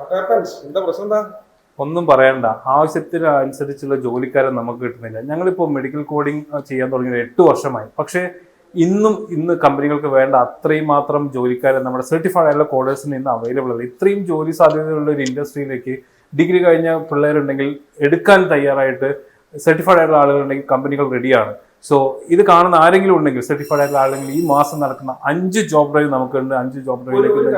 എന്താ പ്രശ്നം എന്താ? ഒന്നും പറയണ്ട, ആവശ്യത്തിനനുസരിച്ചുള്ള ജോലിക്കാരെ നമുക്ക് കിട്ടുന്നില്ല. ഞങ്ങളിപ്പോൾ മെഡിക്കൽ കോഡിംഗ് ചെയ്യാൻ തുടങ്ങിയത് 8 വർഷമായി. പക്ഷേ ഇന്ന് കമ്പനികൾക്ക് വേണ്ട അത്രയും മാത്രം ജോലിക്കാരെ നമ്മുടെ സർട്ടിഫൈഡ് ആയിട്ടുള്ള കോഡേഴ്സിന് ഇന്ന് അവൈലബിൾ അല്ല. ഇത്രയും ജോലി സാധ്യതയുള്ള ഒരു ഇൻഡസ്ട്രിയിലേക്ക് ഡിഗ്രി കഴിഞ്ഞ പിള്ളേരുണ്ടെങ്കിൽ എടുക്കാൻ തയ്യാറായിട്ട് സർട്ടിഫൈഡ് ആയിട്ടുള്ള ആളുകളുണ്ടെങ്കിൽ കമ്പനികൾ റെഡിയാണ്. സോ ഇത് കാണുന്ന ആരെങ്കിലും ഉണ്ടെങ്കിൽ സർട്ടിഫൈഡ് ആയിട്ടുള്ള ആളുകൾ ഈ മാസം നടക്കുന്ന 5 ജോബ് ഡ്രൈവ് നമുക്കുണ്ട്. 5 ജോബ് ഡ്രൈവിലേക്ക്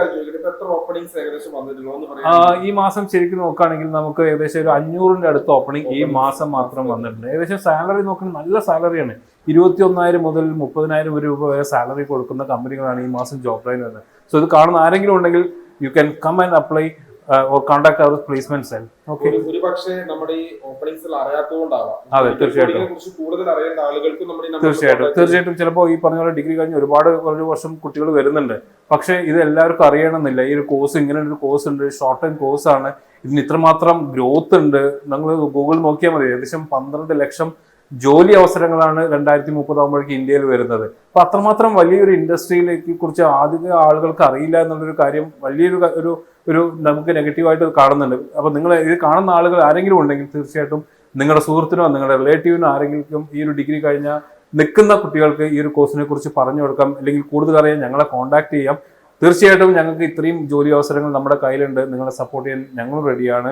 ഈ മാസം ശരിക്കും നോക്കുകയാണെങ്കിൽ നമുക്ക് ഏകദേശം ഒരു 500ന്റെ അടുത്ത് ഓപ്പണിംഗ് ഈ മാസം മാത്രം വന്നിട്ടുണ്ട്. ഏകദേശം സാലറി നോക്കുന്നത് നല്ല സാലറിയാണ്. 21,000 മുതൽ 30,000 രൂപ വരെ സാലറി കൊടുക്കുന്ന കമ്പനികളാണ് ഈ മാസം ജോബ് ഡ്രൈവ് വരുന്നത്. സോ ഇത് കാണുന്ന ആരെങ്കിലും ഉണ്ടെങ്കിൽ you can come and apply or contact our placement cell. Okay. ഒരുപക്ഷേ നമ്മുടെ ഈ ഓപ്പണിംഗ്സിൽ അറിയാത്തതുകൊണ്ടാവാം. അതെ, തീർച്ചയായിട്ടും കൂടുതൽ അറിയേണ്ട ആളുകൾക്ക് തീർച്ചയായിട്ടും ചിലപ്പോൾ ഈ പറഞ്ഞ പോലെ ഡിഗ്രി കഴിഞ്ഞ് ഒരു വർഷം കുട്ടികൾ വരുന്നുണ്ട്. പക്ഷേ ഇത് എല്ലാവർക്കും അറിയണമെന്നില്ല. ഈ ഒരു കോഴ്സ്, ഇങ്ങനെ ഒരു കോഴ്സ് ഉണ്ട്, ഷോർട്ട് ടൈം കോഴ്സ് ആണ്, ഇതിന് ഇത്രമാത്രം ഗ്രോത്ത് ഉണ്ട്. നിങ്ങൾ ഗൂഗിൾ നോക്കിയാൽ മതി. ഏകദേശം 12 ലക്ഷം ജോലി അവസരങ്ങളാണ് 2030 ആകുമ്പോഴേക്ക് ഇന്ത്യയിൽ വരുന്നത്. അപ്പൊ അത്രമാത്രം വലിയൊരു ഇൻഡസ്ട്രിയിലേക്ക് കുറിച്ച് ആദ്യ ആളുകൾക്ക് അറിയില്ല എന്നുള്ളൊരു കാര്യം വലിയൊരു ഒരു നമുക്ക് നെഗറ്റീവായിട്ട് കാണുന്നുണ്ട്. അപ്പൊ നിങ്ങൾ ഇത് കാണുന്ന ആളുകൾ ആരെങ്കിലും ഉണ്ടെങ്കിൽ തീർച്ചയായിട്ടും നിങ്ങളുടെ സുഹൃത്തിനോ നിങ്ങളുടെ റിലേറ്റീവിനോ ആരെങ്കിലും ഈ ഒരു ഡിഗ്രി കഴിഞ്ഞ നിൽക്കുന്ന കുട്ടികൾക്ക് ഈ ഒരു കോഴ്സിനെ കുറിച്ച് പറഞ്ഞു കൊടുക്കാം. അല്ലെങ്കിൽ കൂടുതൽ അറിയാൻ ഞങ്ങളെ കോൺടാക്ട് ചെയ്യാം. തീർച്ചയായിട്ടും ഞങ്ങൾക്ക് ഇത്രയും ജോലി അവസരങ്ങൾ നമ്മുടെ കയ്യിലുണ്ട്. നിങ്ങളെ സപ്പോർട്ട് ചെയ്യാൻ ഞങ്ങളും റെഡിയാണ്.